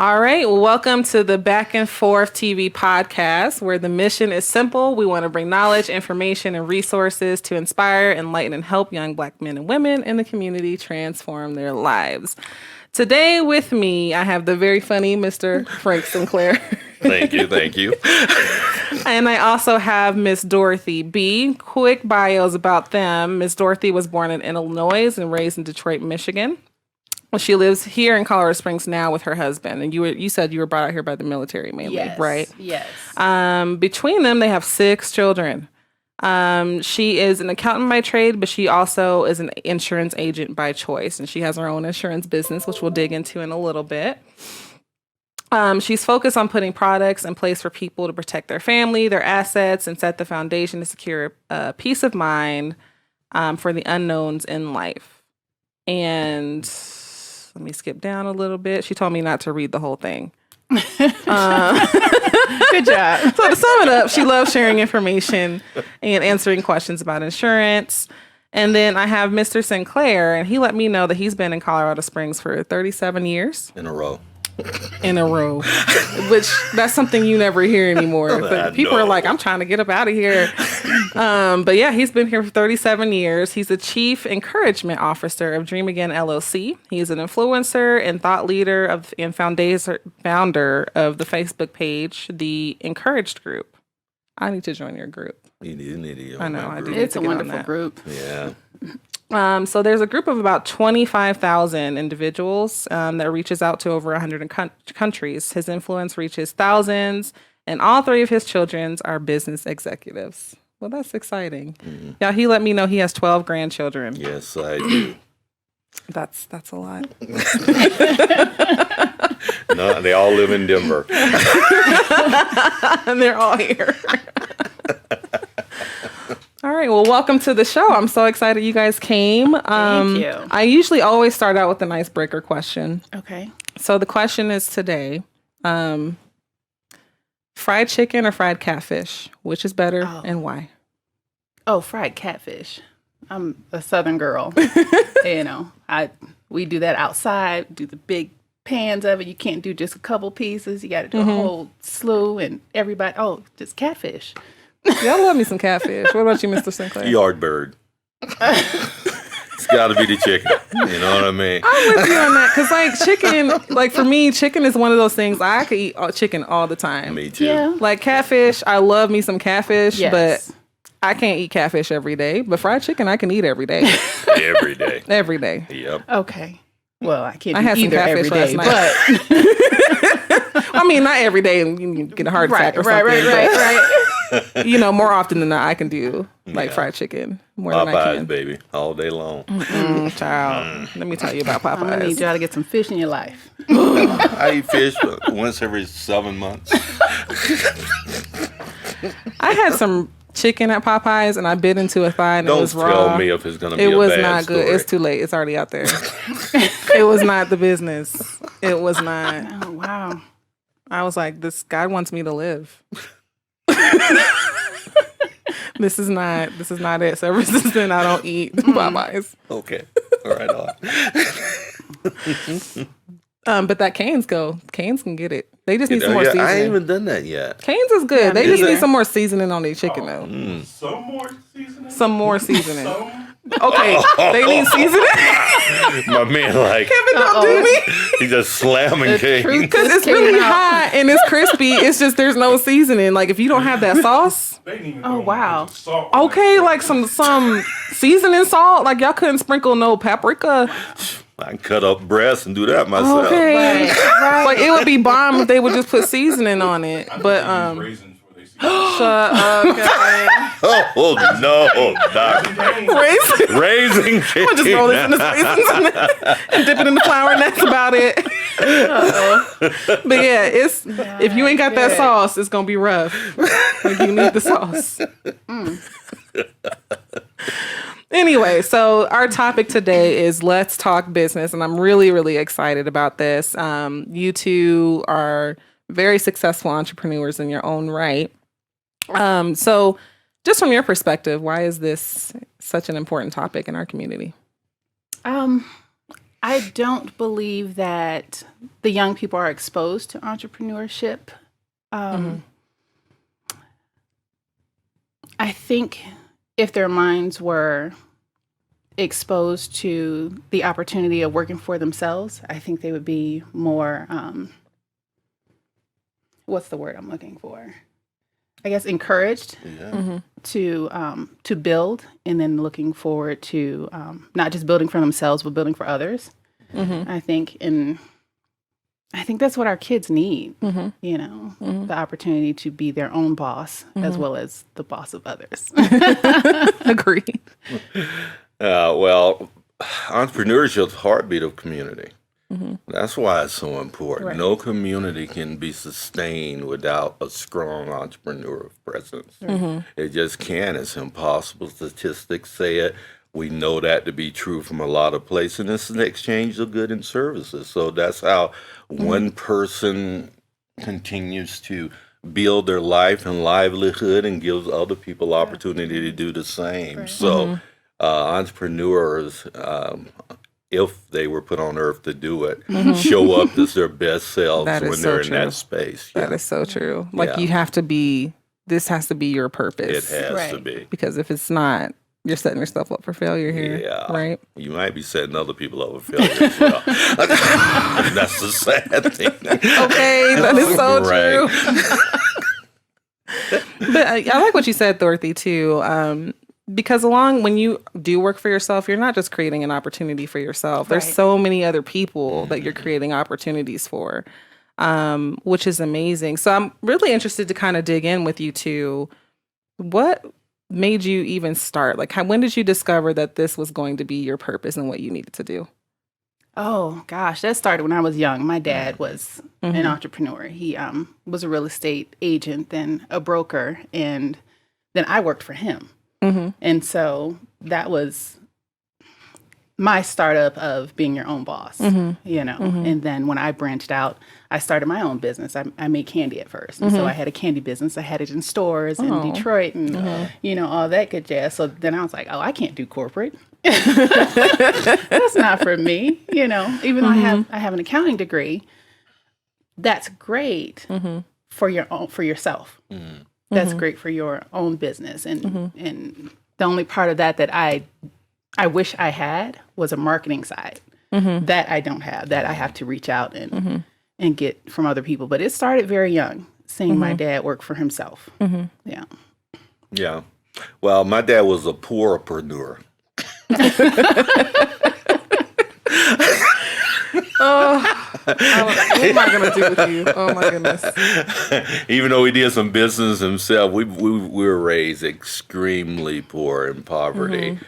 All right. Well, welcome to the Back and Forth TV podcast, where the mission is simple. We want to bring knowledge, information, and resources to inspire, enlighten, and help young Black men and women in the community transform their lives. Today with me, I have the very funny Mr. Frank Sinclair. Thank you. And I also have Miss Dorothy B. Quick bios about them. Miss Dorothy was born in Illinois and raised in Detroit, Michigan. Well, she lives here in Colorado Springs now with her husband. And you said you were brought out here by the military mainly, right? Yes. Between them, they have 6 children. She is an accountant by trade, but she also is an insurance agent by choice. And she has her own insurance business, which we'll dig into in a little bit. She's focused on putting products in place for people to protect their family, their assets, and set the foundation to secure peace of mind for the unknowns in life. And let me skip down a little bit. She told me not to read the whole thing. Good job. So to sum it up, she loves sharing information and answering questions about insurance. And then I have Mr. Sinclair, and he let me know that he's been in Colorado Springs for 37 years. In a row. Which that's something you never hear anymore. But people are like, I'm trying to get up out of here. But yeah, he's been here for 37 years. He's the chief encouragement officer of Dream Again LLC. He's an influencer and thought leader and founder of the Facebook page, the Encouraged Group. I need to join your group. You need to. I know. I do. It's a wonderful group. Yeah. So there's a group of about 25,000 individuals that reaches out to over 100 countries. His influence reaches thousands, and all 3 of his children are business executives. Well, that's exciting. Mm-hmm. Yeah, he let me know he has 12 grandchildren. Yes, I do. That's a lot. No, they all live in Denver. And they're all here. All right. Well, welcome to the show. I'm so excited you guys came. Thank you. I usually always start out with an icebreaker question. Okay. So the question is today, fried chicken or fried catfish? Which is better and why? Oh, fried catfish. I'm a Southern girl. We do that outside, do the big pans of it. You can't do just a couple pieces. You got to do a whole slew and everybody. Oh, just catfish. Y'all love me some catfish. What about you, Mr. Sinclair? Yardbird. It's got to be the chicken. You know what I mean? I'm with you on that. Because, chicken, for me, chicken is one of those things I could eat chicken all the time. Me too. Yeah. Like catfish, I love me some catfish, Yes. but I can't eat catfish every day. But fried chicken, I can eat every day. Every day. Every day. Yep. Okay. Well, I can't I do had some either every catfish day, last night. but I mean, not every day and you get a heart attack or something. right. But, more often than not, I can do fried chicken more than I Popeyes, can. baby, all day long. Child, let me tell you about I'm gonna need Popeyes. y'all to get some fish in your life. I eat fish once every 7 months. I had some chicken at Popeyes and I bit into a thigh and it Don't was raw. tell me if it's going to be a It was bad not good. story. It's too late. It's already out there. It was not the business. It was not. Oh wow. I was like, this God wants me to live. This is not it. So ever since then, I don't eat Popeyes. Okay. All right. But that Cane's can get it. They just need some more seasoning. I ain't even done that yet. Cane's is good. Yeah, They me just either. need some more seasoning on their chicken though. Some more seasoning? Some more seasoning. Some? Okay, they need seasoning. My man, Kevin, don't do me. he just slamming cake. Because it's Came really out. hot and it's crispy. It's just there's no seasoning. Like if you don't have that sauce, They didn't even Oh, go wow. with salt on okay, that. like some seasoning salt. Like y'all couldn't sprinkle no paprika. I can cut up breasts and do that myself. Okay, Right. like it would be bomb if they would just put seasoning on it. I know But they use raisins where they see shut up, Kevin. Oh no, Doc. Raisins. Raising I'm chicken. just roll this in the raisins and dip it in the flour, and that's about it. But yeah, if you ain't got that good. sauce, it's gonna be rough. Like you need the sauce. Anyway, so our topic today is let's talk business, and I'm really, really excited about this. You two are very successful entrepreneurs in your own right. So just from your perspective, why is this such an important topic in our community? I don't believe that the young people are exposed to entrepreneurship. I think if their minds were exposed to the opportunity of working for themselves, I think they would be more, what's the word I'm looking for? I guess encouraged Yeah. to build, and then looking forward to not just building for themselves, but building for others. I think, and I think that's what our kids need, you know, the opportunity to be their own boss as well as the boss of others. Agreed. Well, entrepreneurship is the heartbeat of community. That's why it's so important. Right. No community can be sustained without a strong entrepreneurial presence. It just can't. It's impossible. Statistics say it. We know that to be true from a lot of places, and it's an exchange of goods and services. So that's how one person continues to build their life and livelihood and gives other people opportunity to do the same. Right. So entrepreneurs, if they were put on earth to do it, show up as their best selves That is when so they're in true. that space. That is so true. Like Yeah. you have to be, this has to be your It purpose. has to Right. be. Because if it's not, you're setting yourself up for failure here. Yeah. Right? You might be setting other people up for failure as well. That's the sad thing. Okay, that is so Right. true. But I like what you said, Dorothy, too. Because when you do work for yourself, you're not just creating an opportunity for yourself. There's Right. so many other people that you're creating opportunities for, which is amazing. So I'm really interested to kind of dig in with you to what made you even start? Like, when did you discover that this was going to be your purpose and what you needed to do? Oh gosh, that started when I was young. My dad was an entrepreneur. He was a real estate agent, then a broker, and then I worked for him. And so that was my startup of being your own boss, you know. And then when I branched out, I started my own business. I made candy at first. And so I had a candy business. I had it in stores in Detroit and, you know, all that good jazz. So then I was like, oh, I can't do corporate. That's not for me, you know. Even though I have an accounting degree, that's great for yourself. That's great for your own business. And the only part of that I wish I had was a marketing side. That I don't have. That I have to reach out and get from other people. But it started very young, seeing my dad work for himself. Yeah. Yeah. Well, my dad was a poorpreneur. What am I going to do with you? Oh, my goodness. Even though he did some business himself, we were raised extremely poor in poverty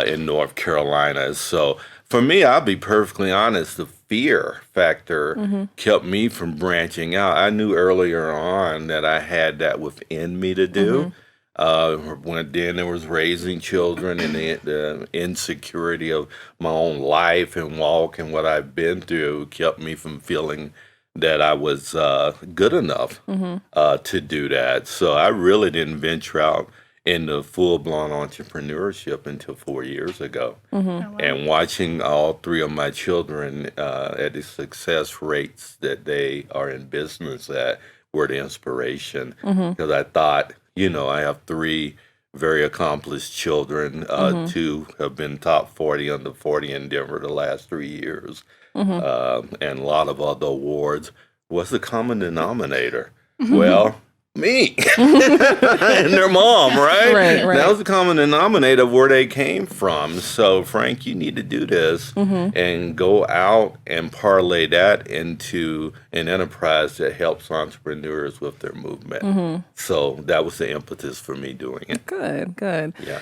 in North Carolina. So for me, I'll be perfectly honest, the fear factor kept me from branching out. I knew earlier on that I had that within me to do. When then there was raising children and the insecurity of my own life and walk and what I've been through kept me from feeling that I was good enough to do that. So I really didn't venture out into full-blown entrepreneurship until 4 years ago. And watching all three of my children at the success rates that they are in business at were the inspiration. Because I thought, you know, I have three very accomplished children. Two have been top 40 under 40 in Denver the last 3 years. And a lot of other awards. What's the common denominator? Well, me and their mom, right? That was the common denominator of where they came from. So, Frank, you need to do this and go out and parlay that into an enterprise that helps entrepreneurs with their movement. So that was the impetus for me doing it. Good, good. Yeah.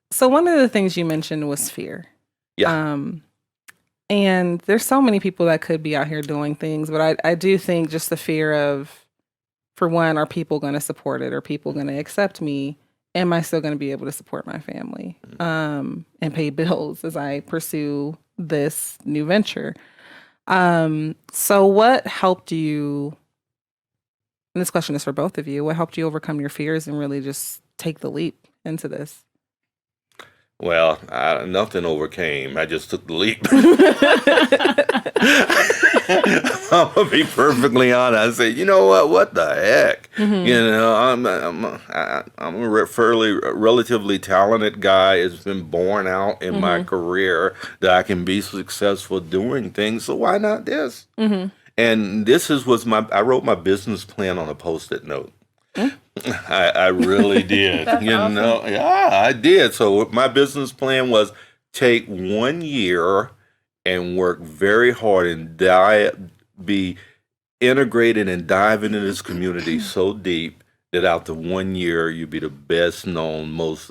So one of the things you mentioned was fear. Yeah. And there's so many people that could be out here doing things, but I do think just the fear of, for one, are people going to support it? Are people going to accept me? Am I still going to be able to support my family and pay bills as I pursue this new venture? So what helped you, and this question is for both of you, what helped you overcome your fears and really just take the leap into this? Well, nothing overcame. I just took the leap. I'm gonna be perfectly honest. I said, you know what? What the heck? You know, I'm a fairly relatively talented guy. It's been borne out in my career that I can be successful doing things. So why not this? And this was I wrote my business plan on a Post-it note. I really did. That's awesome. Yeah, I did. So my business plan was take 1 year and work very hard and be integrated and dive into this community so deep that after 1 year you be the best known, most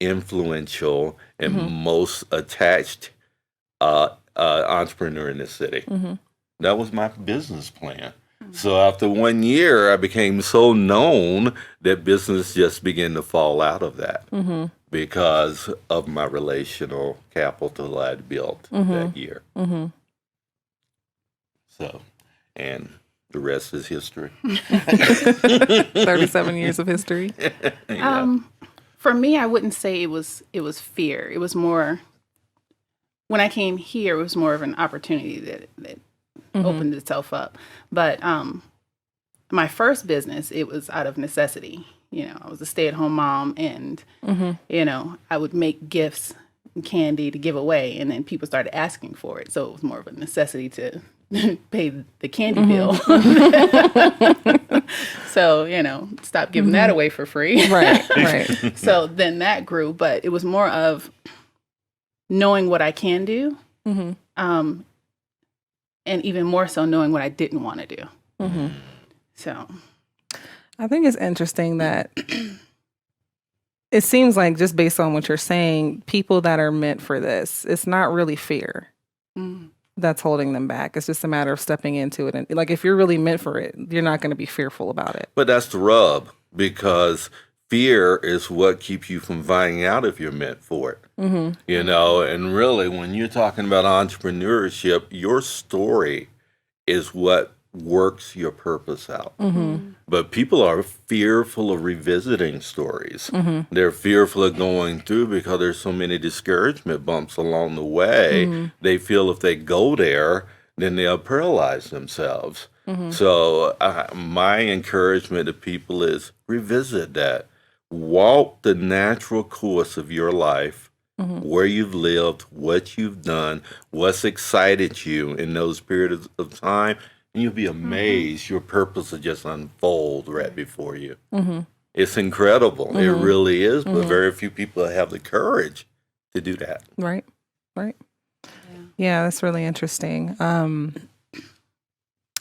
influential, and most attached entrepreneur in this city. That was my business plan. So after 1 year, I became so known that business just began to fall out of that because of my relational capital I'd built that year. So, and the rest is history. 37 years of history. Yeah. For me, I wouldn't say it was fear. It was more, when I came here, it was more of an opportunity that opened itself up. But my first business, it was out of necessity. You know, I was a stay-at-home mom, and you know, I would make gifts and candy to give away, and then people started asking for it. So it was more of a necessity to pay the candy bill. So, you know, stop giving that away for free. Right. So then that grew, but it was more of knowing what I can do, and even more so knowing what I didn't want to do. So I think it's interesting that it seems like, just based on what you're saying, people that are meant for this, it's not really fear that's holding them back. It's just a matter of stepping into it. And like, if you're really meant for it, you're not going to be fearful about it. But that's the rub, because fear is what keeps you from finding out if you're meant for it. You know, and really, when you're talking about entrepreneurship, your story is what works your purpose out. But people are fearful of revisiting stories. They're fearful of going through because there's so many discouragement bumps along the way. They feel if they go there, then they'll paralyze themselves. So my encouragement to people is revisit that. Walk the natural course of your life, where you've lived, what you've done, what's excited you in those periods of time, and you'll be amazed. Your purpose will just unfold right before you. It's incredible. It really is, but very few people have the courage to do that. Right. Yeah, that's really interesting.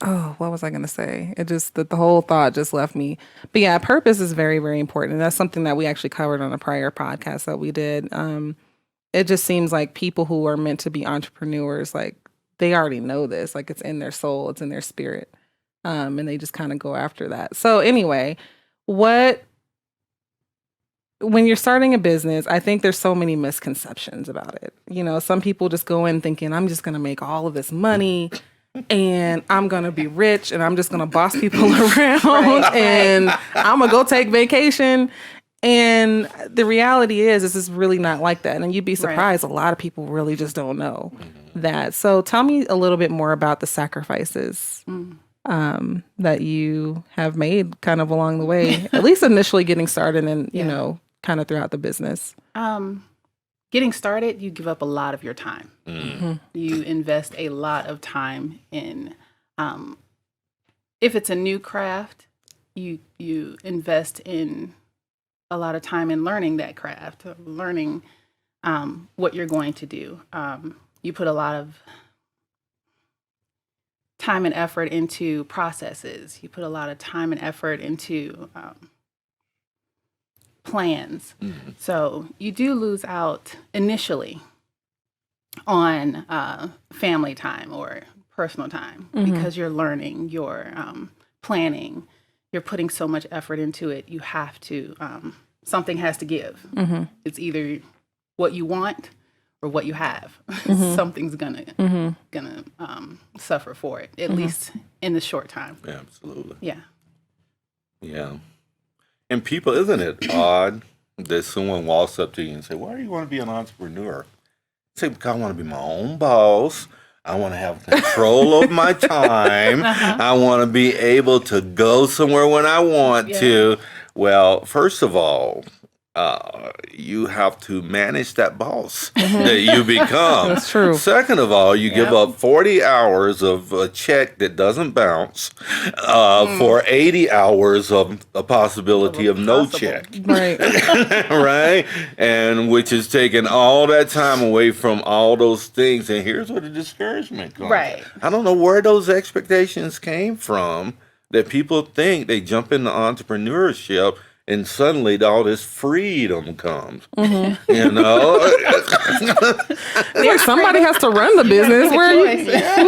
Oh, what was I going to say? It just, the whole thought just left me. But yeah, purpose is very, very important. And that's something that we actually covered on a prior podcast that we did. It just seems like people who are meant to be entrepreneurs, like, they already know this. Like, it's in their soul, it's in their spirit. And they just kind of go after that. So anyway, when you're starting a business, I think there's so many misconceptions about it. You know, some people just go in thinking, I'm just going to make all of this money and I'm going to be rich and I'm just going to boss people around and I'm going to go take vacation. And the reality is, this is really not like that. And you'd be surprised. A lot of people really just don't know that. So tell me a little bit more about the sacrifices that you have made kind of along the way, at least initially getting started and, you know, kind of throughout the business. Getting started, you give up a lot of your time. You invest a lot of time in, if it's a new craft, you invest in a lot of time in learning that craft, learning what you're going to do. You put a lot of time and effort into processes. You put a lot of time and effort into plans. So you do lose out initially on family time or personal time because you're learning, you're planning, you're putting so much effort into it. You have to, something has to give. It's either what you want or what you have. Something's gonna suffer for it, at least in the short time. Absolutely. Yeah. Yeah. And people, isn't it odd that someone walks up to you and say, "Why do you want to be an entrepreneur?" I say, "Because I want to be my own boss. I want to have control of my time. I want to be able to go somewhere when I want to." Well, first of all, you have to manage that boss that you become. That's true. Second of all, you give up 40 hours of a check that doesn't bounce for 80 hours of a possibility of no check. Right. Right? And which is taking all that time away from all those things. And here's where the discouragement comes. Right. I don't know where those expectations came from that people think they jump into entrepreneurship and suddenly all this freedom comes. You know? It's like somebody has to run the business. Who's going to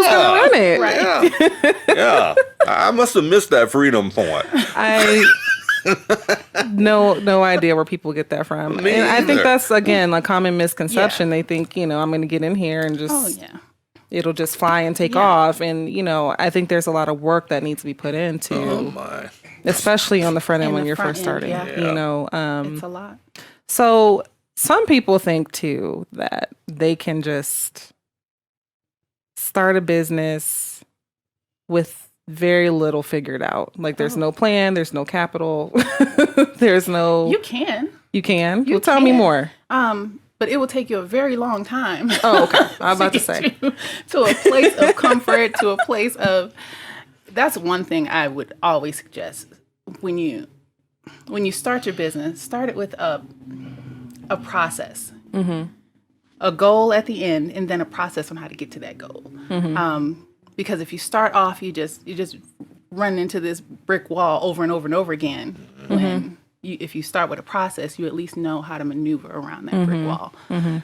run it? Right. Yeah. I must have missed that freedom point. I no idea where people get that from. Me And I think either. that's, again, a common misconception. They think, I'm going to get in here and just, it'll just fly and take off. And, I think there's a lot of work that needs to be put into, Oh, my. especially on the front end In when the you're front first end, starting. yeah. It's a lot. So some people think too that they can just start a business with very little figured out. Like there's no plan, there's no capital, there's no. You can. You can. You Well, tell me can. more. But it will take you a very long time. Oh, okay. I was about to say. to a place of comfort, to a place of. That's one thing I would always suggest when you start your business. Start it with a process, a goal at the end, and then a process on how to get to that goal. Because if you start off, you just run into this brick wall over and over and over again. When if you start with a process, you at least know how to maneuver around that brick wall.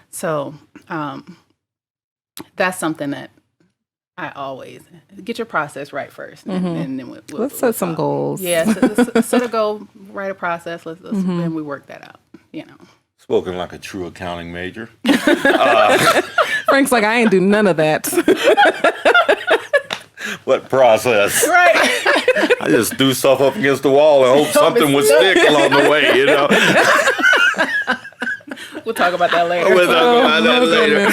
So that's something that I always get your process right first, and then Let's set some goals. Yeah, set a goal, write a process. Let's and we work that out. Spoken like a true accounting major. Frank's like, I ain't do none of that. What process? Right. I just threw stuff up against the wall and hope something would stick along the way, We'll talk about that later. We'll talk about that later.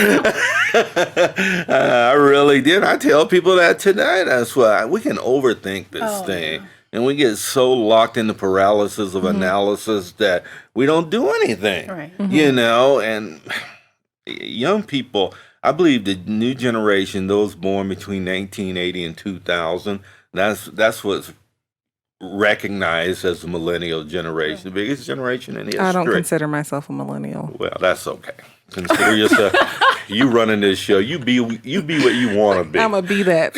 I really did. I tell people that today. That's why we can overthink this thing. Yeah. And we get so locked in the paralysis of analysis that we don't do anything. Right. And young people, I believe the new generation, those born between 1980 and 2000, that's what's recognized as the millennial generation, the biggest generation in history. I don't consider myself a millennial. Well, that's okay. Consider yourself. You running this show. You be what you want to be. I'm gonna be that.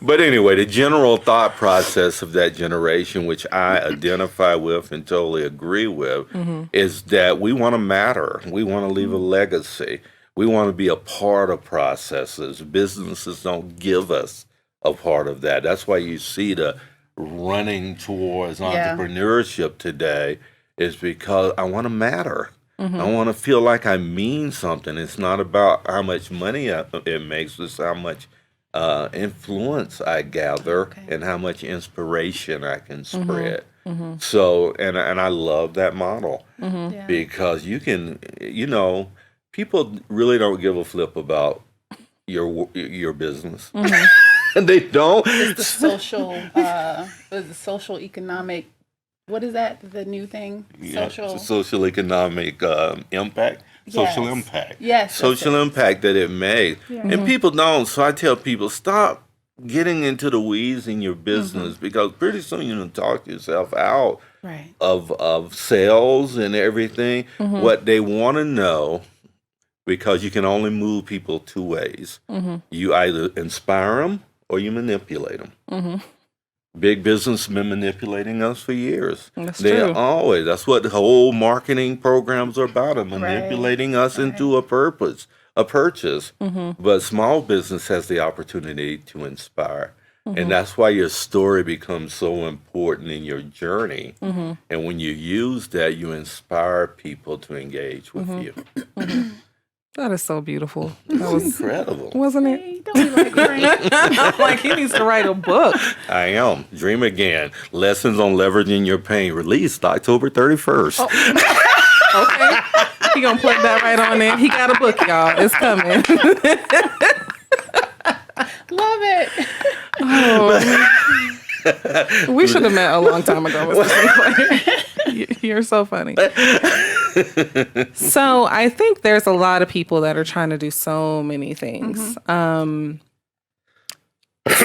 But anyway, the general thought process of that generation, which I identify with and totally agree with, is that we want to matter. We want to leave a legacy. We want to be a part of processes. Businesses don't give us a part of that. That's why you see the running towards entrepreneurship today is because I want to matter. I want to feel like I mean something. It's not about how much money it makes. It's how much influence I gather and how much inspiration I can spread. So, and I love that model because you can, people really don't give a flip about your business. They don't. It's the social economic. What is that? The new thing? Social economic impact. Social impact. Yes. Social impact that it makes. Yeah. And people don't. So I tell people, stop getting into the weeds in your business because pretty soon you're going to talk yourself out of sales and everything. What they want to know, because you can only move people two ways. You either inspire them or you manipulate them. Big business has been manipulating us for years. That's true. Always. That's what the whole marketing programs are about, manipulating us into a purchase. But small business has the opportunity to inspire. And that's why your story becomes so important in your journey. And when you use that, you inspire people to engage with you. That is so beautiful. That was, Incredible. wasn't it? Hey, don't be like Frank. I'm like, he needs to write a book. I am. Dream Again. Lessons on Leveraging Your Pain. Released October 31st. Okay. He gonna plug that right on in. He got a book, y'all. It's coming. Love it. We should have met a long time ago. Mr. Sinclair. You're so funny. So I think there's a lot of people that are trying to do so many things.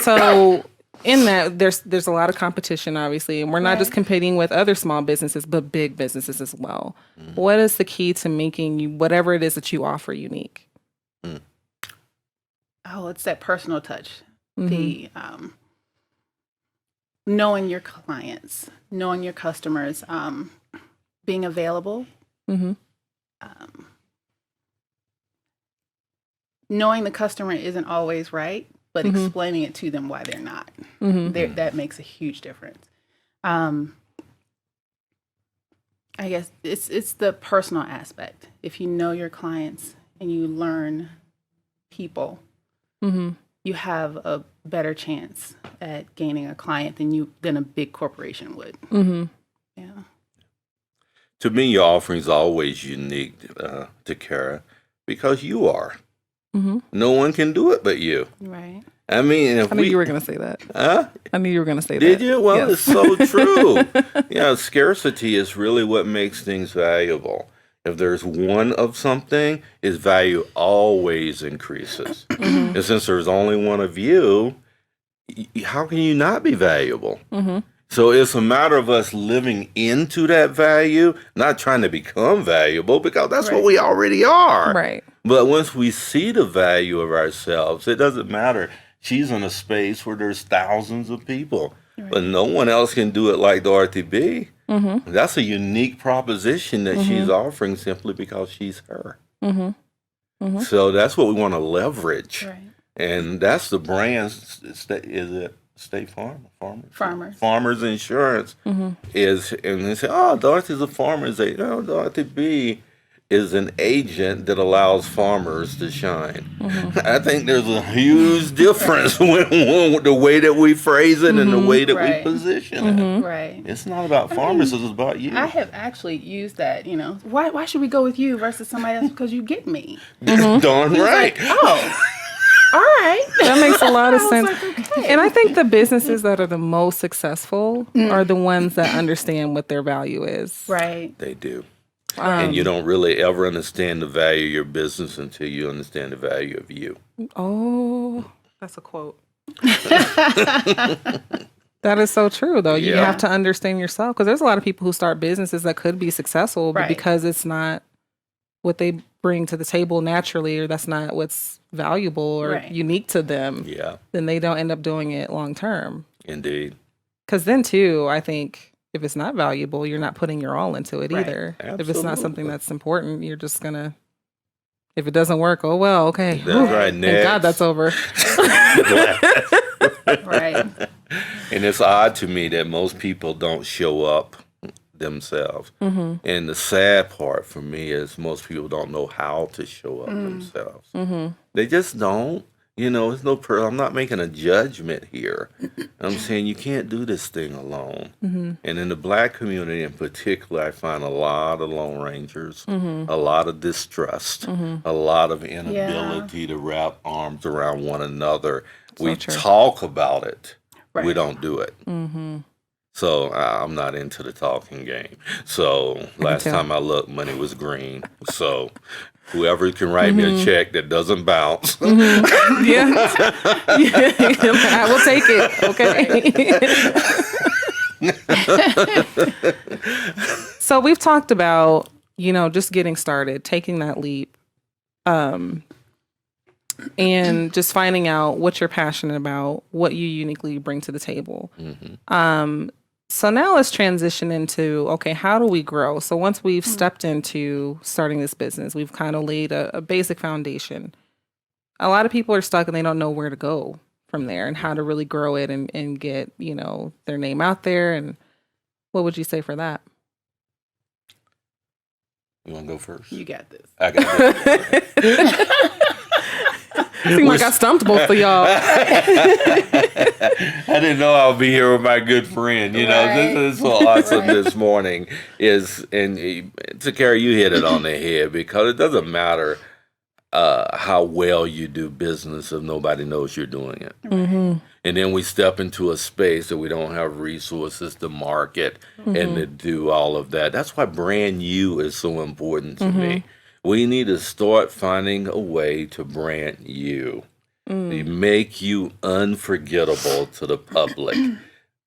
So in that, there's a lot of competition, obviously, and we're not just competing with other small businesses, but big businesses as well. What is the key to making you whatever it is that you offer unique? Oh, it's that personal touch. The knowing your clients, knowing your customers, being available, knowing the customer isn't always right, but explaining it to them why they're not. That makes a huge difference. I guess it's the personal aspect. If you know your clients and you learn people, you have a better chance at gaining a client than a big corporation would. Yeah. To me, your offering is always unique to Kara because you are. No one can do it but you. Right. I mean, if I knew you were going to say that. Huh? I knew you were going to say that. Did you? Well, Yes. it's so true. Scarcity is really what makes things valuable. If there's one of something, its value always increases. And since there's only one of you, how can you not be valuable? So it's a matter of us living into that value, not trying to become valuable, because that's what we already are. Right. But once we see the value of ourselves, it doesn't matter. She's in a space where there's thousands of people, but no one else can do it like Dorothy B. That's a unique proposition that she's offering simply because she's her. So that's what we want to leverage. Right. And that's the brand. Is it State Farm? Farmers. Farmers Insurance is, and they say, oh, Dorothy's a farmer. They say, no, Dorothy B is an agent that allows farmers to shine. I think there's a huge difference with the way that we phrase it and the way that we position it. Right. It's not about farmers, it's about you. I have actually used that, why should we go with you versus somebody else? Because you get me. Darn right. Oh, all right. That makes a lot of I was sense. like, okay. And I think the businesses that are the most successful are the ones that understand what their value is. Right. They do. And you don't really ever understand the value of your business until you understand the value of you. Oh, that's a quote. That is so true, though. You have to understand yourself, because there's a lot of people who start businesses that could be successful, but because it's not what they bring to the table naturally, or that's not what's valuable or unique to them, then they don't end up doing it long term. Indeed. Because then, too, I think if it's not valuable, you're not putting your all into it either. Absolutely. If it's not something that's important, you're just going to, if it doesn't work, oh, well, okay. That's right. Thank God that's over. Right. And it's odd to me that most people don't show up themselves. And the sad part for me is most people don't know how to show up themselves. They just don't. It's no I'm not making a judgment here. I'm saying you can't do this thing alone. And in the Black community in particular, I find a lot of Lone Rangers, a lot of distrust, a lot of inability to wrap arms around one another. We talk about it. We don't do it. So I'm not into the talking game. So last time I looked, money was green. So whoever can write me a check that doesn't bounce. I will take it. Okay. So we've talked about, just getting started, taking that leap, and just finding out what you're passionate about, what you uniquely bring to the table. So now let's transition into, okay, how do we grow? So once we've stepped into starting this business, we've kind of laid a basic foundation. A lot of people are stuck and they don't know where to go from there and how to really grow it and get, their name out there. And what would you say for that? You want to go first? You got this. I got it. Seemed like I stumped both of y'all. I didn't know I'll be here with my good friend. You know, Right. this is so awesome this morning. Takara, you hit it on the head, because it doesn't matter how well you do business if nobody knows you're doing it. Mm-hmm. And then we step into a space that we don't have resources to market and to do all of that. That's why brand you is so important to me. We need to start finding a way to brand you. To make you unforgettable to the public.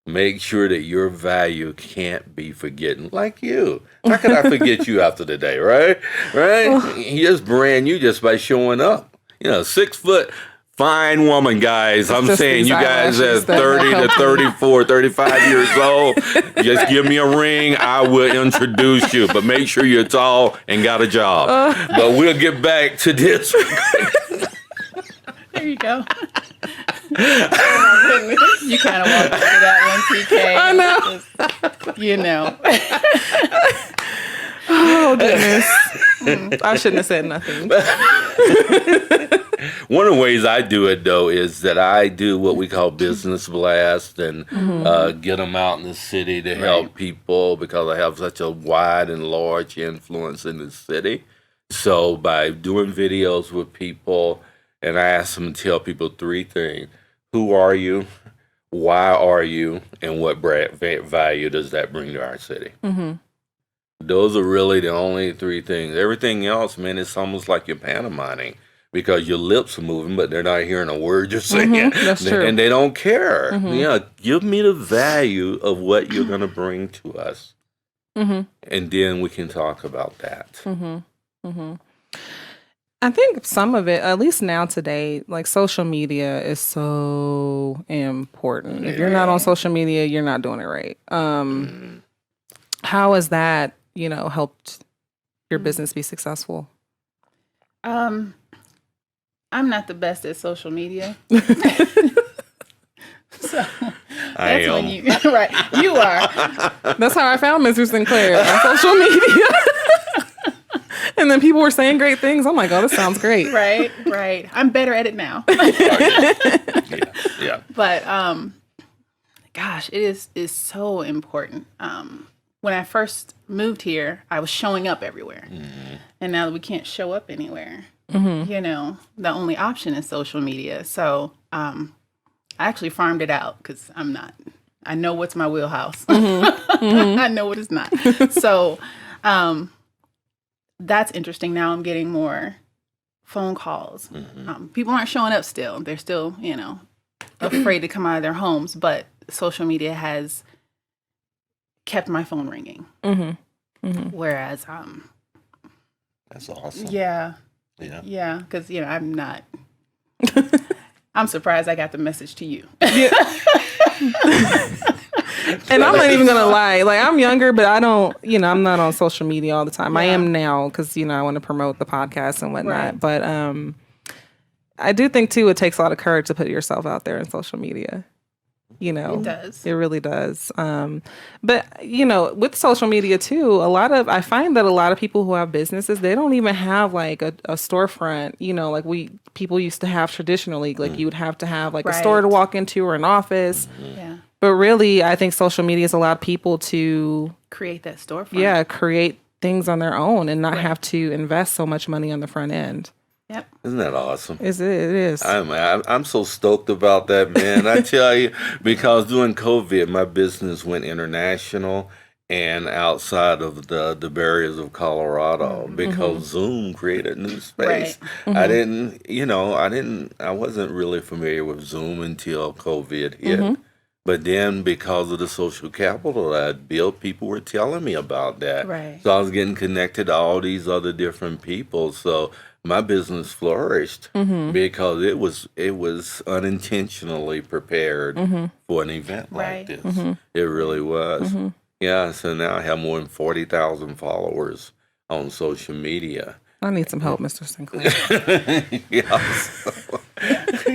Make sure that your value can't be forgotten. Like you. How could I forget you after the day, right? Right? You just brand you just by showing up. 6 foot fine woman, guys. I'm just saying these you guys eyelashes at that 30 to help you. 34, 35 years old, just give me a ring. I will introduce you. But make sure you're tall and got a job. But we'll get back to this. There you go. Oh my goodness. You kind of walked into that one, TK. I know. You know. Oh, goodness. I shouldn't have said nothing. One of the ways I do it, though, is that I do what we call business blast and get them out in the city to help people, because I have such a wide and large influence in the city. So by doing videos with people, and I ask them to tell people 3 things. Who are you? Why are you? And what value does that bring to our city? Those are really the only 3 things. Everything else, man, it's almost like you're pantomiming, because your lips are moving, but they're not hearing a word you're saying. That's true. And they don't care. Give me the value of what you're going to bring to us. And then we can talk about that. I think some of it, at least now today, like social media is so important. If you're not on social media, you're not doing it right. How has that, helped your business be successful? I'm not the best at social media. So I that's when am. you right. You are. That's how I found Mr. Sinclair, on social media. And then people were saying great things. I'm like, oh, this sounds great. Right. I'm better at it now. Yeah. But gosh, it is so important. When I first moved here, I was showing up everywhere. And now that we can't show up anywhere, the only option is social media. So I actually farmed it out, because I know what's my wheelhouse. I know what it's not. So that's interesting. Now I'm getting more phone calls. People aren't showing up still. They're still, afraid to come out of their homes. But social media has kept my phone ringing. Whereas, That's awesome. yeah, because, I'm not. I'm surprised I got the message to you. And I'm not even going to lie. Like, I'm younger, but I don't, I'm not on social media all the time. I am now, because, I want to promote the podcast and whatnot. Right. But I do think, too, it takes a lot of courage to put yourself out there in social media. It does. It really does. But, with social media, too, I find that a lot of people who have businesses, they don't even have like a storefront, like people used to have traditionally. Like, you would have to have like a store to walk into or an office. Yeah. But really, I think social media has allowed people to Create that storefront. create things on their own and not have to invest so much money on the front end. Yep. Isn't that awesome? It is. I'm so stoked about that, man. I tell you, because during COVID, my business went international and outside of the barriers of Colorado, because Zoom created new space. Right. I wasn't really familiar with Zoom until COVID hit. But then, because of the social capital that I built, people were telling me about that. Right. So I was getting connected to all these other different people. So my business flourished because it was unintentionally prepared for an event like this. It really was. Yeah. So now I have more than 40,000 followers on social media. I need some help, Mr. Sinclair.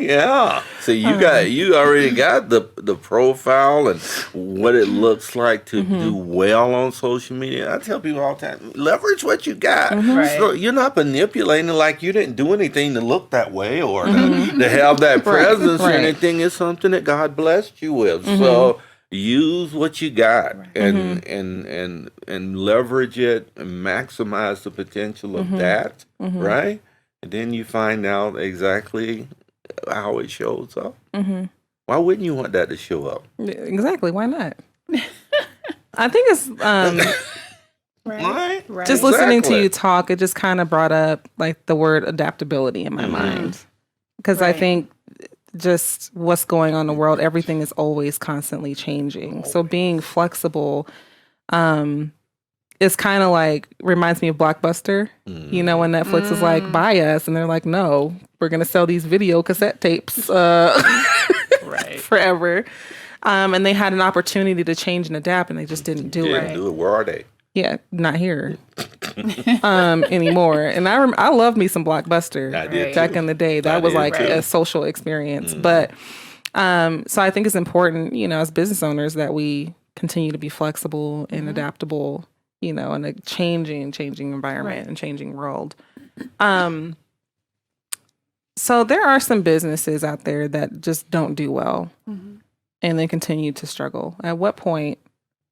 Okay, yeah. So you already got the profile and what it looks like to do well on social media. I tell people all the time, leverage what you got. Right. So you're not manipulating like you didn't do anything to look that way or to have that presence or Right. anything. It's something that God blessed you with. So use what you got and leverage it and maximize the potential of that, right? And then you find out exactly how it shows up. Why wouldn't you want that to show up? Exactly. Why not? I think it's Right? just listening to you talk. It just kind of brought up like the word adaptability in my mind, because I think just what's going on in the world, everything is always constantly changing. So being flexible is kind of like, reminds me of Blockbuster. You know, when Netflix is like, buy us, and they're like, no, we're going to sell these video cassette tapes forever. And they had an opportunity to change and adapt, and they just didn't do it. Do it. Where are they? Yeah, not here anymore. And I loved me some Blockbuster I did back too. in the day. That I was did like too. a social experience. But so I think it's important, you know, as business owners, that we continue to be flexible and adaptable, you know, in a changing environment and changing world. So there are some businesses out there that just don't do well and they continue to struggle. At what point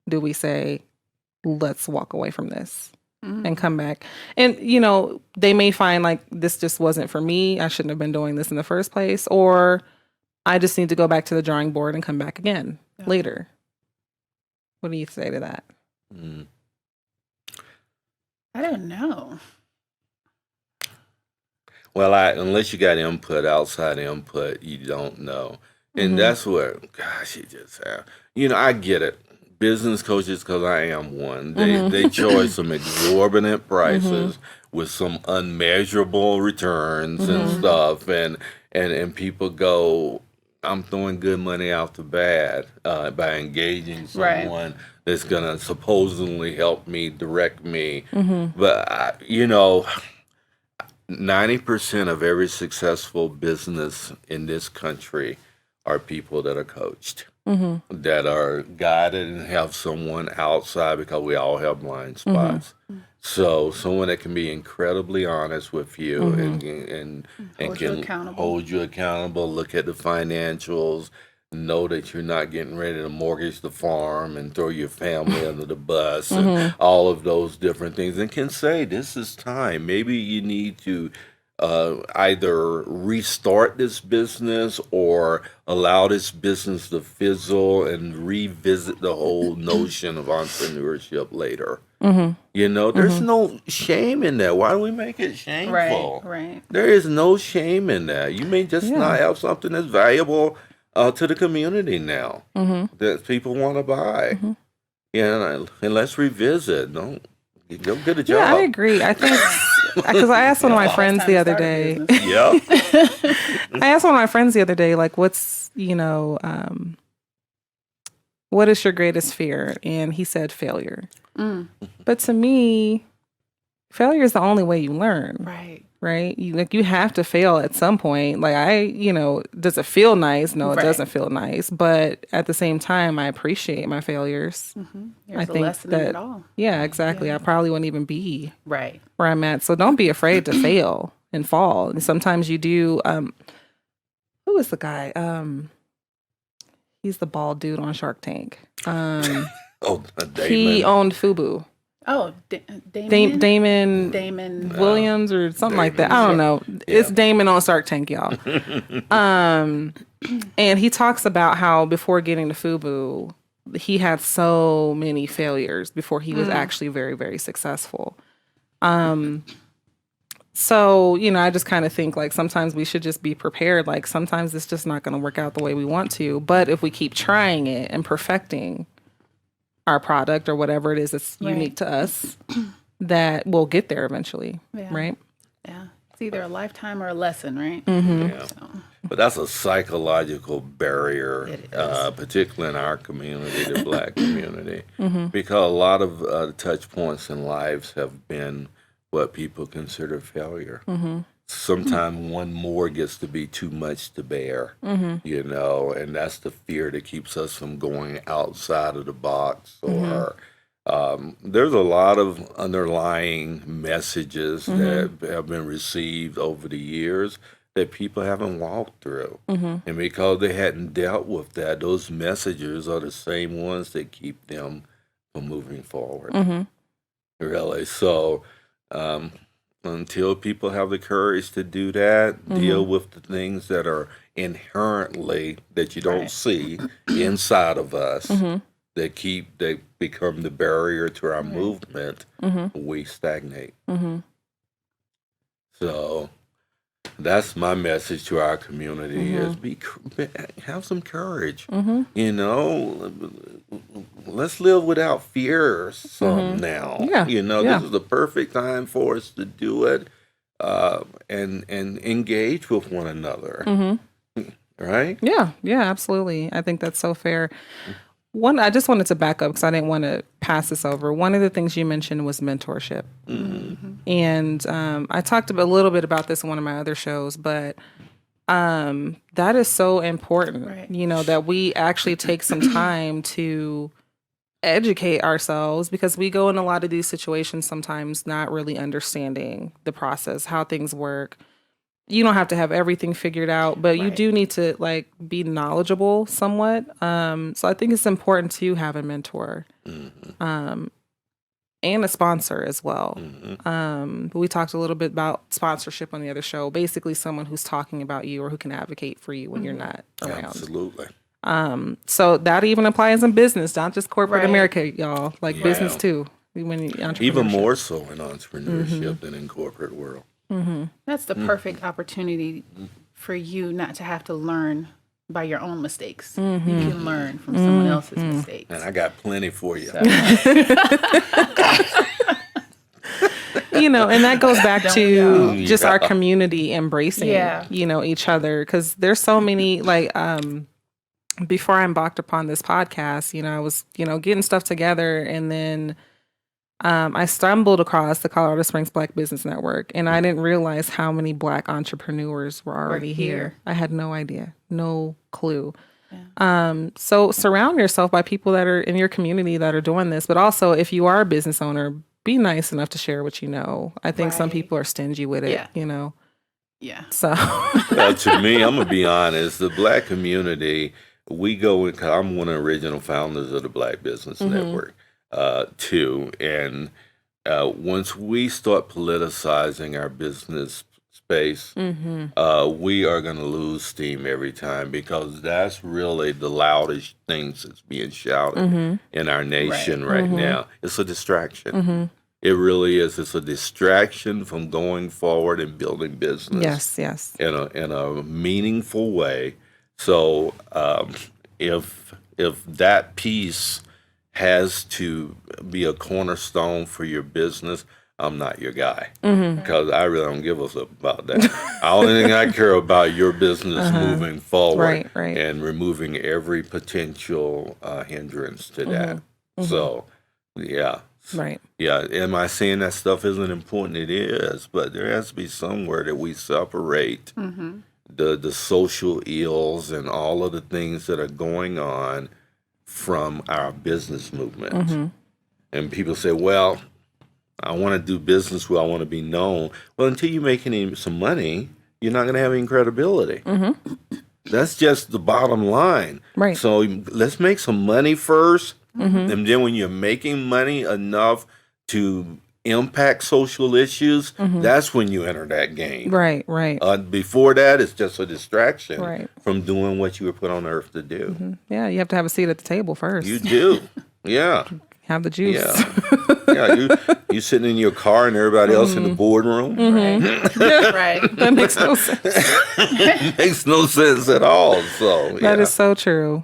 do we say, let's walk away from this and come back? And, you know, they may find like, this just wasn't for me. I shouldn't have been doing this in the first place. Or I just need to go back to the drawing board and come back again later. What do you say to that? I don't know. Well, unless you got input, outside input, you don't know. And that's where, gosh, you just have, you know, I get it. Business coaches, because I am one, they charge some exorbitant prices with some unmeasurable returns and stuff, and people go, I'm throwing good money out to bad by engaging someone that's gonna supposedly help me, direct me, but you know, 90% of every successful business in this country are people that are coached. That are guided and have someone outside, because we all have blind spots. So someone that can be incredibly honest with you and can hold you accountable, look at the financials, know that you're not getting ready to mortgage the farm and throw your family under the bus and all of those different things, and can say, this is time. Maybe you need to either restart this business or allow this business to fizzle and revisit the whole notion of entrepreneurship later. You know, there's no shame in that. Why do we make it shameful? Right. There is no shame in that. You may just not have something that's valuable to the community now that people want to buy. Yeah, and let's revisit. Don't go get a job. Yeah, I agree. I think, because I asked one of my friends the other day. Yep. I asked one of my friends the other day, like, what's, you know, what is your greatest fear? And he said failure. But to me, failure is the only way you learn. Right? You have to fail at some point. Like you know, does it feel nice? No, it doesn't feel nice. But at the same time, I appreciate my failures. There's I a think lesson in that, it all. yeah, exactly. I probably wouldn't even be Right. where I'm at. So don't be afraid to fail and fall. And sometimes you do. Who is the guy? He's the bald dude on Shark Tank. He owned Fubu. Oh, Damon? Damon Williams or something like that. I don't know. It's Damon on Shark Tank, y'all. And he talks about how before getting to Fubu, he had so many failures before he was actually very, very successful. So, you know, I just kind of think like sometimes we should just be prepared. Like sometimes it's just not going to work out the way we want to. But if we keep trying it and perfecting our product or whatever it is that's unique to us, that we'll get there eventually, right? Yeah. It's either a lifetime or a lesson, right? Yeah. But that's a psychological barrier, particularly in our community, the Black community, because a lot of touch points in lives have been what people consider failure. sometimes one more gets to be too much to bear, you know, and that's the fear that keeps us from going outside of the box. Or there's a lot of underlying messages that have been received over the years that people haven't walked through. And because they hadn't dealt with that, those messages are the same ones that keep them from moving forward. Really. So, until people have the courage to do that, deal with the things that are inherently that you don't see inside of us that become the barrier to our movement, we stagnate. So that's my message to our community is have some courage. You know, let's live without fear now. Yeah. You know, Yeah. this is the perfect time for us to do it and engage with one another. Right? Yeah, absolutely. I think that's so fair. I just wanted to back up because I didn't want to pass this over. One of the things you mentioned was mentorship. And I talked a little bit about this in one of my other shows, but that is so important, you know, that we actually take some time to educate ourselves because we go in a lot of these situations sometimes not really understanding the process, how things work. You don't have to have everything figured out, but you do need to like be knowledgeable somewhat. So I think it's important to have a mentor and a sponsor as well. We talked a little bit about sponsorship on the other show. Basically, someone who's talking about you or who can advocate for you when you're not around. Absolutely. So that even applies in business, not just corporate America, y'all. Like business too. Even more so in entrepreneurship than in corporate world. That's the perfect opportunity for you not to have to learn by your own mistakes. You can learn from someone else's mistakes. And I got plenty for you. So, you know, and that goes back to just our community embracing, you know, each other. Because there's so many, like, before I embarked upon this podcast, you know, I was, you know, getting stuff together and then I stumbled across the Colorado Springs Black Business Network, and I didn't realize how many Black entrepreneurs were already here. I had no idea, no clue. So surround yourself by people that are in your community that are doing this, but also if you are a business owner, be nice enough to share what you know. I think some people are stingy with it, you know? So. Well, to me, I'm going to be honest, the Black community, we go in, I'm one of the original founders of the Black Business Network. Too. And once we start politicizing our business space, we are going to lose steam every time because that's really the loudest things that's being shouted in our nation right now. It's a distraction. It really is. It's a distraction from going forward and building business. Yes. In a meaningful way. So if that piece has to be a cornerstone for your business, I'm not your guy because I really don't give a fuck about that. The only thing I care about your business moving forward and removing every potential hindrance to that. So, yeah. Yeah. Am I saying that stuff isn't important? It is, but there has to be somewhere that we separate the social ills and all of the things that are going on from our business movement. And people say, well, I want to do business where I want to be known. Well, until you make some money, you're not going to have any credibility. That's just the bottom line. So let's make some money first. And then when you're making money enough to impact social issues, that's when you enter that game. Before that, it's just a distraction from doing what you were put on earth to do. Yeah, you have to have a seat at the table first. You do. Yeah. Have the juice. You sitting in your car and everybody else in the boardroom. That makes no sense. It makes no sense at all. So that is so true.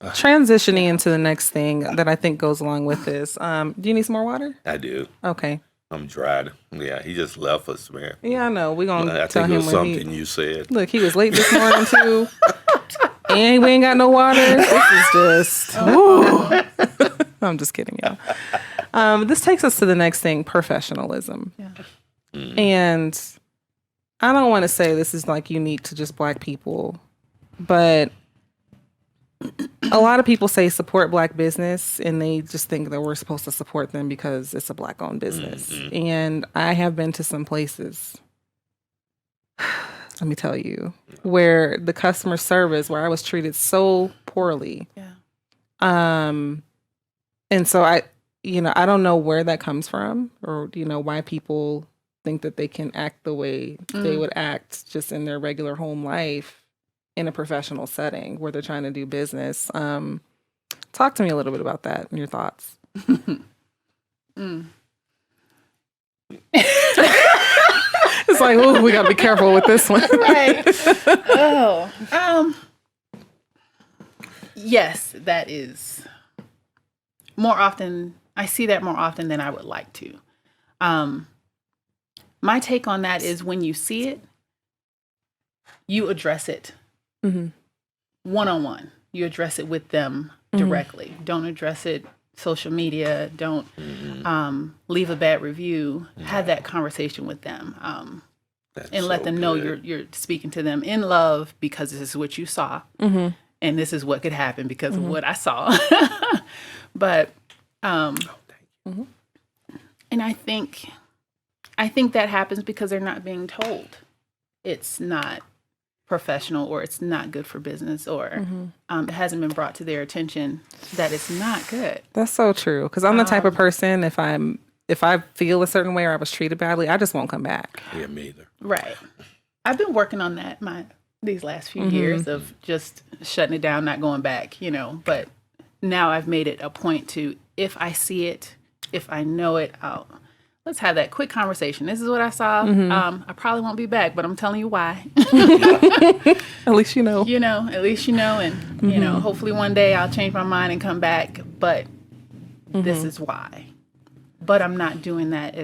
Transitioning into the next thing that I think goes along with this. Do you need some more water? I do. Okay. I'm dried. Yeah, he just left us, man. Yeah, I know. We're going to I tell think it him was something you said. Look, he was late this morning, too. And we ain't got no water. This is just... I'm just kidding, y'all. This takes us to the next thing, professionalism. And I don't want to say this is like unique to just Black people, but a lot of people say support Black business and they just think that we're supposed to support them because it's a Black owned business. And I have been to some places, let me tell you, where the customer service, where I was treated so poorly. Yeah. And so I don't know where that comes from, or, why people think that they can act the way they would act just in their regular home life in a professional setting where they're trying to do business. Talk to me a little bit about that and your thoughts. It's like, oh, we got to be careful with this one. Right. Yes, that is more often. I see that more often than I would like to. My take on that is when you see it, you address it one-on-one. You address it with them directly. Don't address it social media. Don't leave a bad review. Have that conversation with them. And let them know you're speaking to them in love because this is what you saw. And this is what could happen because of what I saw. But, and I think that happens because they're not being told it's not professional or it's not good for business, or it hasn't been brought to their attention that it's not good. That's so true. Because I'm the type of person, if I feel a certain way or I was treated badly, I just won't come back. Yeah, me either. Right. I've been working on that these last few years of just shutting it down, not going back, but now I've made it a point to, if I see it, if I know it, let's have that quick conversation. This is what I saw. I probably won't be back, but I'm telling you why. At least you know. At least you know, and hopefully one day I'll change my mind and come back, but this is why. But I'm not doing that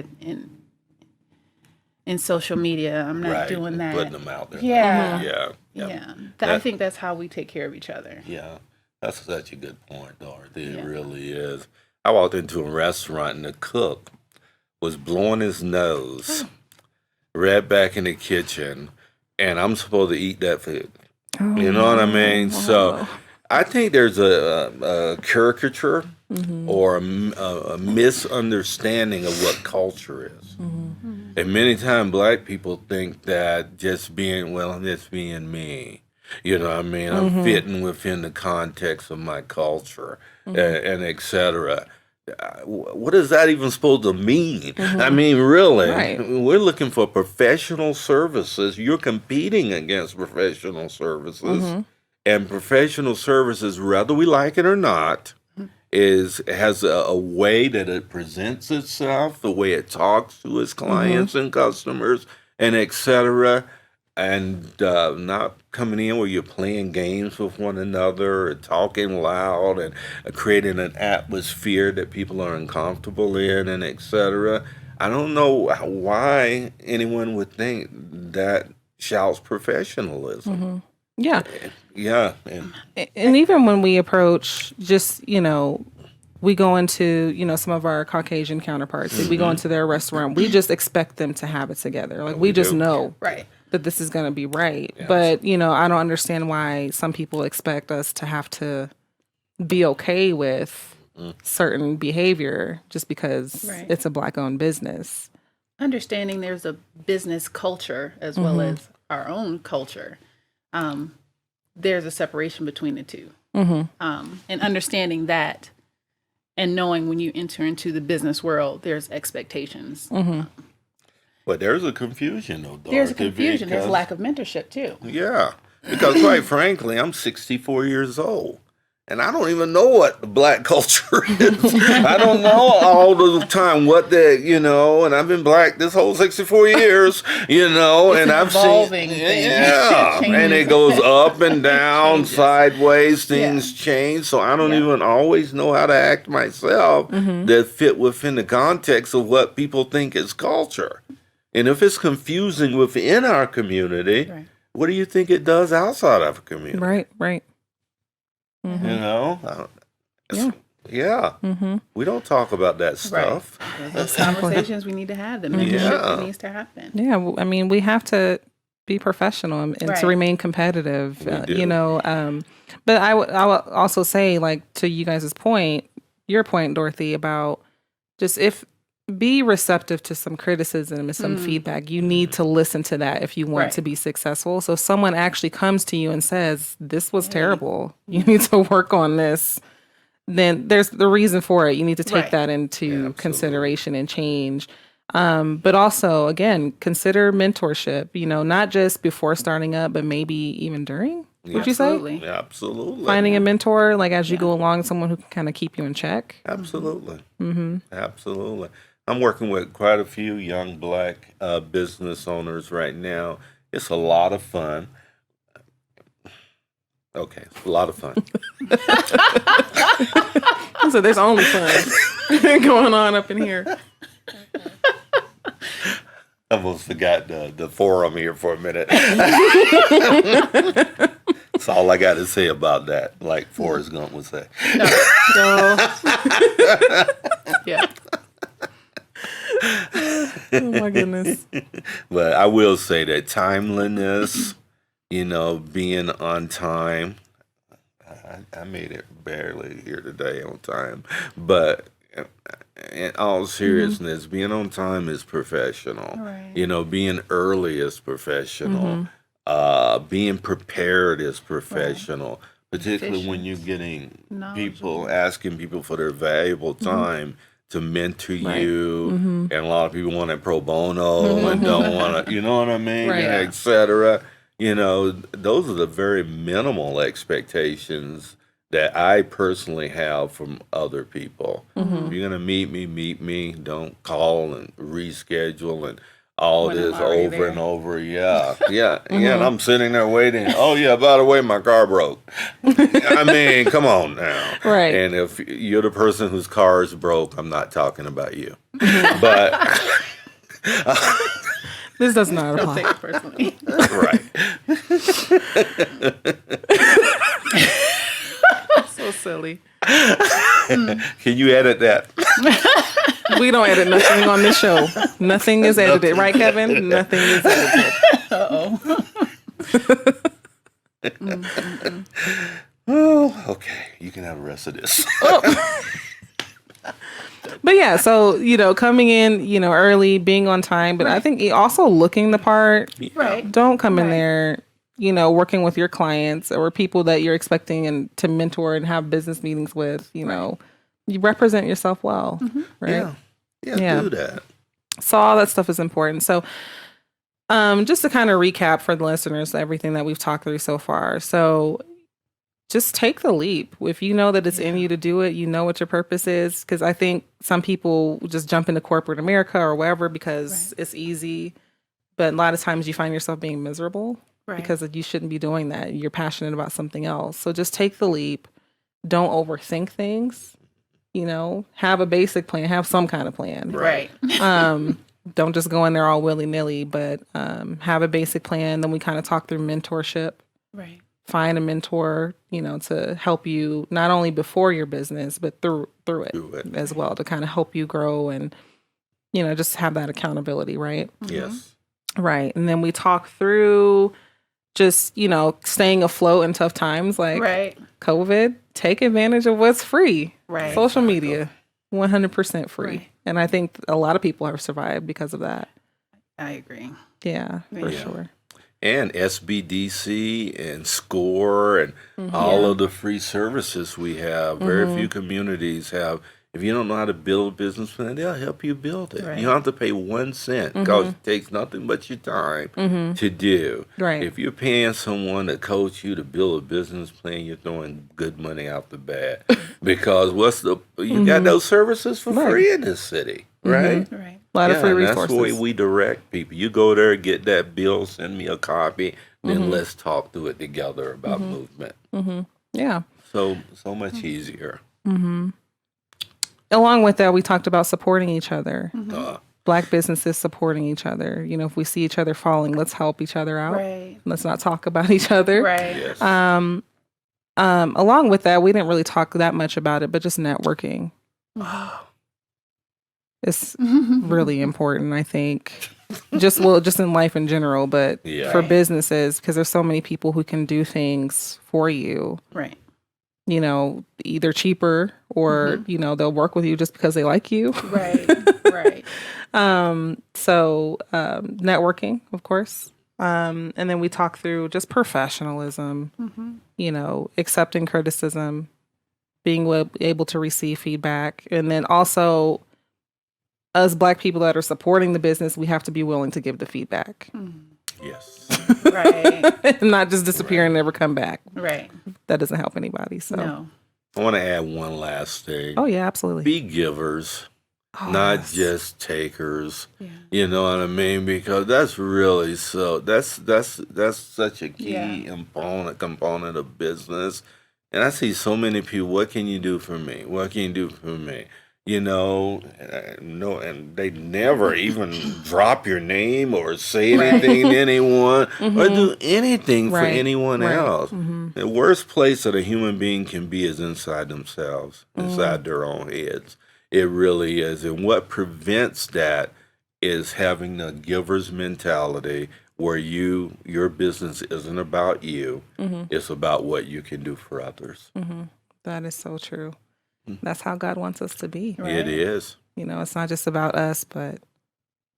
in social media. I'm not doing that. Putting them out there. Yeah. Yeah. I think that's how we take care of each other. Yeah. That's such a good point, Dorothy. It really is. I walked into a restaurant and the cook was blowing his nose right back in the kitchen, and I'm supposed to eat that food. You know what I mean? So I think there's a caricature or a misunderstanding of what culture is. And many times Black people think that just being me. You know what I mean? I'm fitting within the context of my culture and et cetera. What is that even supposed to mean? I mean, really, we're looking for professional services. You're competing against professional services. And professional services, whether we like it or not, has a way that it presents itself, the way it talks to its clients and customers, and et cetera. And not coming in where you're playing games with one another, or talking loud, and creating an atmosphere that people are uncomfortable in, and et cetera. I don't know why anyone would think that shouts professionalism. Yeah. Yeah. And even when we approach just, we go into, some of our Caucasian counterparts, if we go into their restaurant, we just expect them to have it together. Like, we just know that this is going to be right. Yeah. But, I don't understand why some people expect us to have to be okay with certain behavior just because it's a Black-owned business. Understanding there's a business culture as well as our own culture. There's a separation between the two. And understanding that and knowing when you enter into the business world, there's expectations. But there's a confusion, though, Dorothy. There's a confusion. There's a lack of mentorship, too. Yeah. Because, quite frankly, I'm 64 years old. And I don't even know what the Black culture is. I don't know all the time what and I've been Black this whole 64 years, and I've evolving seen, thing. and it goes up and down, sideways, things change. So I don't even always know how to act myself that fit within the context of what people think is culture. And if it's confusing within our community, what do you think it does outside of a community? Right. Yeah. We don't talk about that stuff. Those conversations we need to have. The mentorship needs to happen. Yeah, I mean, we have to be professional and to remain competitive, do. But I would also say, like, to you guys' point, your point, Dorothy, about just be receptive to some criticism and some feedback. You need to listen to that if you want to be successful. So if someone actually comes to you and says, this was terrible, you need to work on this, then there's the reason for it. You need to take that into consideration and change. But also, again, consider mentorship, not just before starting up, but maybe even during, would you say? Absolutely. Finding a mentor, like as you go along, someone who can kind of keep you in check. Absolutely. Absolutely. I'm working with quite a few young Black business owners right now. It's a lot of fun. Okay, it's a lot of fun. So there's only fun going on up in here. I almost forgot the forum here for a minute. That's all I got to say about that, like Forrest Gump would say. Yeah. Oh my goodness. But I will say that timeliness, being on time. I made it barely here today on time. But in all seriousness, being on time is professional. Right. Being early is professional. Being prepared is professional. Particularly when you're getting asking people for their valuable time to mentor you, and a lot of people want it pro bono and don't want to, you know what I mean, et cetera. Those are the very minimal expectations that I personally have from other people. If you're gonna meet me. Don't call and reschedule and all When this I'm already over there. and over. Yeah. And I'm sitting there waiting. Oh yeah, by the way, my car broke. I mean, come on now. Right. And if you're the person whose car is broke, I'm not talking about you. But This does not Don't take apply. it personally. right. So silly. Can you edit that? We don't edit nothing on this show. Nothing is edited, right, Kevin? Nothing is edited. Oh, okay. You can have the rest of this. But yeah, so, coming in, early, being on time, but I think also looking the part. Right. Don't come in there, working with your clients or people that you're expecting and to mentor and have business meetings with, you represent yourself well, right? Yeah, do that. So all that stuff is important. So just to kind of recap for the listeners, everything that we've talked through so far. So just take the leap. If you know that it's in you to do it, you know what your purpose is. Because I think some people just jump into corporate America or wherever because it's easy. But a lot of times you find yourself being miserable because you shouldn't be doing that. You're passionate about something else. So just take the leap. Don't overthink things. Have a basic plan. Have some kind of plan. Right. Don't just go in there all willy-nilly, but have a basic plan. Then we kind of talk through mentorship. Right. Find a mentor, to help you not only before your business, but through it as well, to kind of help you grow and, just have that accountability, right? Yes. Right. And then we talk through just, staying afloat in tough times like COVID. Take advantage of what's free. Right. Social media, 100% free. Right. And I think a lot of people have survived because of that. I agree. Yeah, for sure. And SBDC and SCORE and all of the free services we have. Very few communities have. If you don't know how to build a business plan, they'll help you build it. Right. You don't have to pay 1 cent because it takes nothing but your time to do. Right. If you're paying someone to coach you to build a business plan, you're throwing good money out the bat. Because you got those services for free in this city, right? Right. A lot of free and resources. that's the way we direct people. You go there, get that bill, send me a copy, then let's talk through it together about movement. Yeah. So much easier. Along with that, we talked about supporting each other. Black businesses supporting each other. If we see each other falling, let's help each other out. Right. Let's not talk about each other. Right. Yes. Along with that, we didn't really talk that much about it, but just networking. It's really important, I think. Just in life in general, but for businesses, because there's so many people who can do things for you. Right. You know, either cheaper or, you know, they'll work with you just because they like you. Right. Right. So networking, of course. And then we talk through just professionalism, you know, accepting criticism, being able to receive feedback. And then also, us Black people that are supporting the business, we have to be willing to give the feedback. Yes. Right. And not just disappear and never come back. Right. That doesn't help anybody. So No. I want to add one last thing. Oh, yeah, absolutely. Be givers, not just takers. Yeah. You know what I mean? Because that's really that's such a key component of business. And I see so many people, what can you do for me? What can you do for me? You know, no, and they never even drop your name or say anything to anyone or do anything for anyone else. The worst place that a human being can be is inside themselves, inside their own heads. It really is. And what prevents that is having the giver's mentality where your business isn't about you. It's about what you can do for others. That is so true. That's how God wants us to be. Right. It is. You know, it's not just about us, but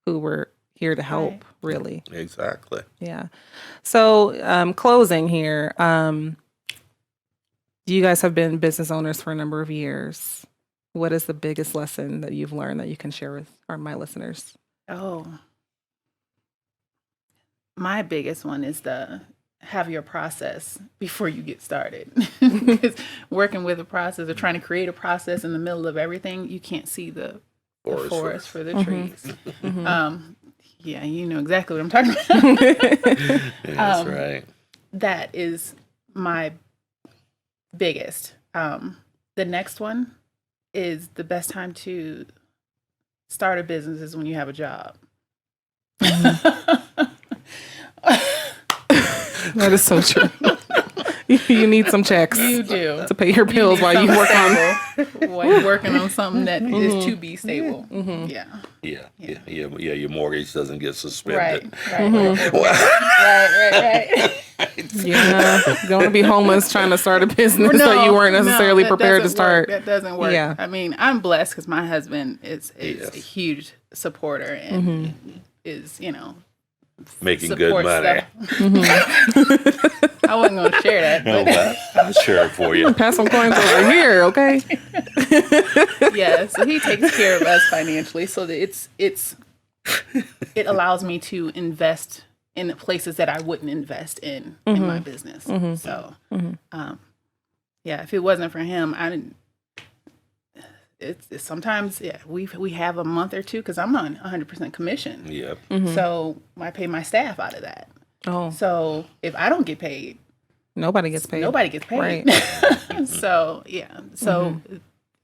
who we're here to help, really. Exactly. Yeah. So, closing here. You guys have been business owners for a number of years. What is the biggest lesson that you've learned that you can share with my listeners? Oh. My biggest one is have your process before you get started. Because working with a process or trying to create a process in the middle of everything, you can't see the forest for the trees. Yeah, you know exactly what I'm talking about. That's right. That is my biggest. The next one is the best time to start a business is when you have a job. That is so true. You need some checks. You do. To pay your bills while you work on while you're working on something that is to be stable. Yeah. Your mortgage doesn't get suspended. Right. Yeah. Going to be homeless trying to start a business that you weren't necessarily prepared to start. That doesn't work. Yeah. I mean, I'm blessed because my husband is a huge supporter and is, you know, making good money. I wasn't going to share that. No, but I'll share it for you. Pass some coins over here, okay? Yeah, so he takes care of us financially, so that it allows me to invest in places that I wouldn't invest in my business. So, yeah, if it wasn't for him, I didn't. It's sometimes we have a month or two because I'm on 100% commission. Yep. So I pay my staff out of that. Oh. So if I don't get paid, Nobody gets paid. Nobody gets paid. Right. So yeah. So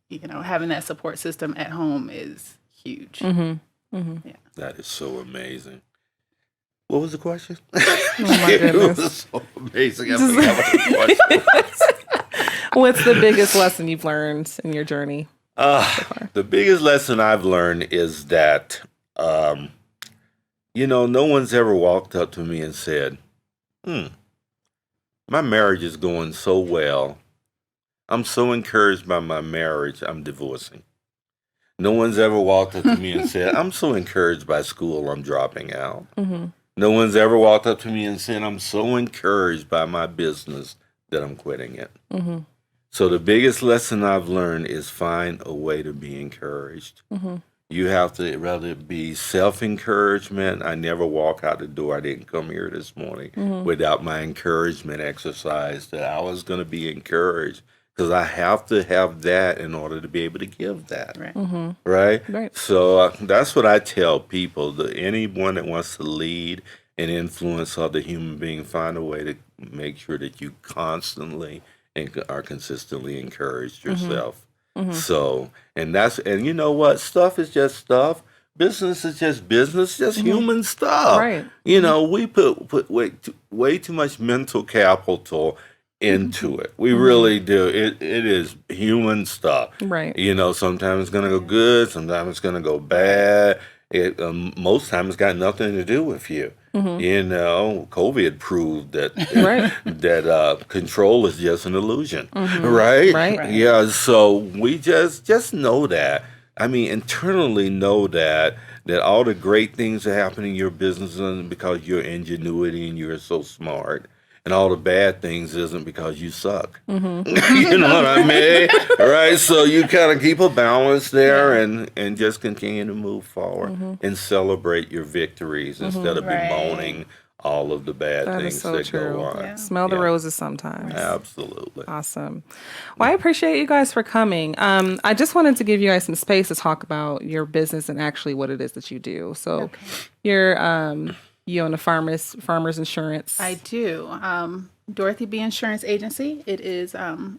you know, having that support system at home is huge. Yeah. That is so amazing. What was the question? Oh my goodness. It was so amazing. I forgot what the question was. What's the biggest lesson you've learned in your journey? The biggest lesson I've learned is that, no one's ever walked up to me and said, my marriage is going so well. I'm so encouraged by my marriage, I'm divorcing. No one's ever walked up to me and said, I'm so encouraged by school, I'm dropping out. No one's ever walked up to me and said, I'm so encouraged by my business that I'm quitting it. So the biggest lesson I've learned is find a way to be encouraged. You have to rather be self-encouragement. I never walk out the door. I didn't come here this morning without my encouragement exercise that I was going to be encouraged because I have to have that in order to be able to give that. Right? So that's what I tell people, that anyone that wants to lead and influence other human beings, find a way to make sure that you constantly and are consistently encouraged yourself. So, and you know what? Stuff is just stuff. Business is just business, just human stuff. Right. You know, we put way too much mental capital into it. We really do. It is human stuff. Right. You know, sometimes it's gonna go good, sometimes it's gonna go bad. It most times it's got nothing to do with you. You know, COVID proved that Right. that control is just an illusion, right? Right. Yeah. So we just know that. I mean, internally know that all the great things that happen in your business isn't because your ingenuity and you're so smart. And all the bad things isn't because you suck. You know what I mean? Right? So you kind of keep a balance there and just continue to move forward and celebrate your victories instead of Right. bemoaning all of the bad That things is so that true. go on. Yeah. Smell the Yeah. roses sometimes. Absolutely. Awesome. Well, I appreciate you guys for coming. I just wanted to give you guys some space to talk about your business and actually what it is that you do. So you're you own a farmers insurance. I do. Dorothy B Insurance Agency. It is. I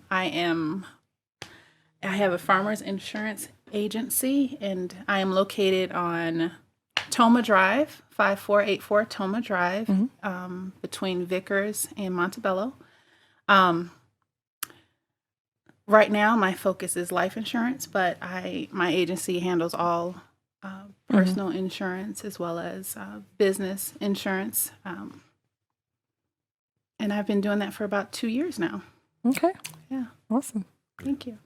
have a farmers insurance agency, and I am located on Toma Drive, 5484 Toma Drive, between Vickers and Montebello. Right now, my focus is life insurance, but my agency handles all personal insurance as well as business insurance. And I've been doing that for about 2 years now. Okay. Yeah. Awesome. Thank you.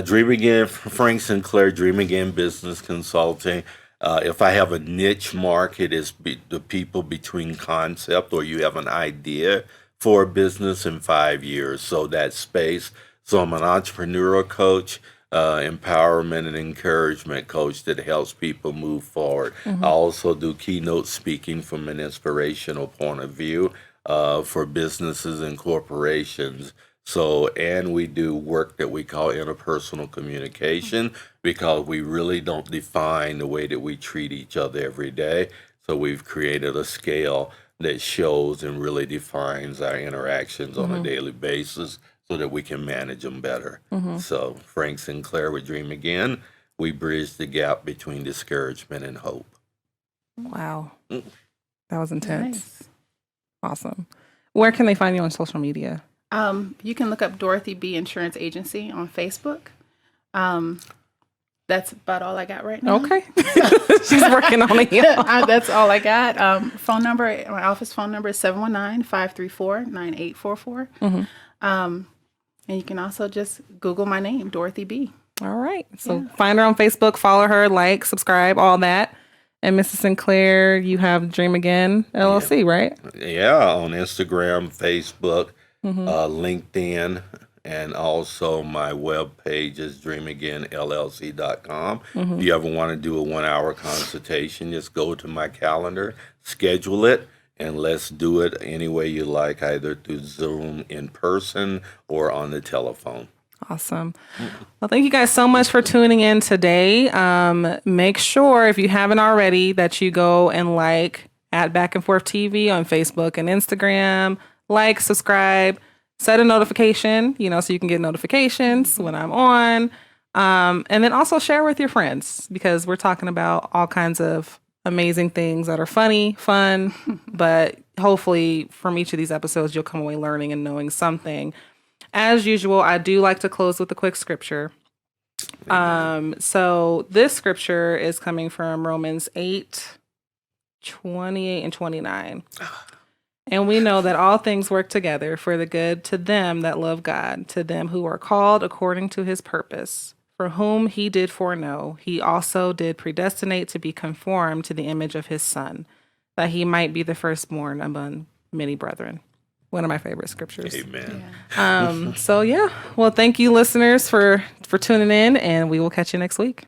Dream Again, Frank Sinclair, Dream Again Business Consulting. If I have a niche market, it's the people between concept or you have an idea for a business in 5 years. So that space. So I'm an entrepreneurial coach, empowerment and encouragement coach that helps people move forward. I also do keynote speaking from an inspirational point of view for businesses and corporations. So, and we do work that we call interpersonal communication because we really don't define the way that we treat each other every day. So we've created a scale that shows and really defines our interactions on a daily basis so that we can manage them better. So Frank Sinclair with Dream Again, we bridge the gap between discouragement and hope. Wow. That was intense. Nice. Awesome. Where can they find you on social media? You can look up Dorothy B Insurance Agency on Facebook. That's about all I got right now. Okay. She's working on it. That's all I got. Phone number, my office phone number is 719-534-9844. And you can also just Google my name, Dorothy B. All right. So find her on Facebook, follow her, like, subscribe, all that. And Mrs. Sinclair, you have Dream Again LLC, right? Yeah, on Instagram, Facebook, LinkedIn, and also my webpage is dreamagainllc.com. If you ever want to do a 1-hour consultation, just go to my calendar, schedule it, and let's do it any way you like, either through Zoom in person or on the telephone. Awesome. Well, thank you guys so much for tuning in today. Make sure, if you haven't already, that you go and like at Back and Forth TV on Facebook and Instagram. Like, subscribe, set a notification, so you can get notifications when I'm on. And then also share with your friends because we're talking about all kinds of amazing things that are funny, fun, but hopefully from each of these episodes, you'll come away learning and knowing something. As usual, I do like to close with a quick scripture. So this scripture is coming from Romans 8:28 and 29. And we know that all things work together for the good to them that love God, to them who are called according to his purpose. For whom he did foreknow, he also did predestinate to be conformed to the image of his Son, that he might be the firstborn among many brethren. One of my favorite scriptures. Amen. Well, thank you listeners for tuning in, and we will catch you next week.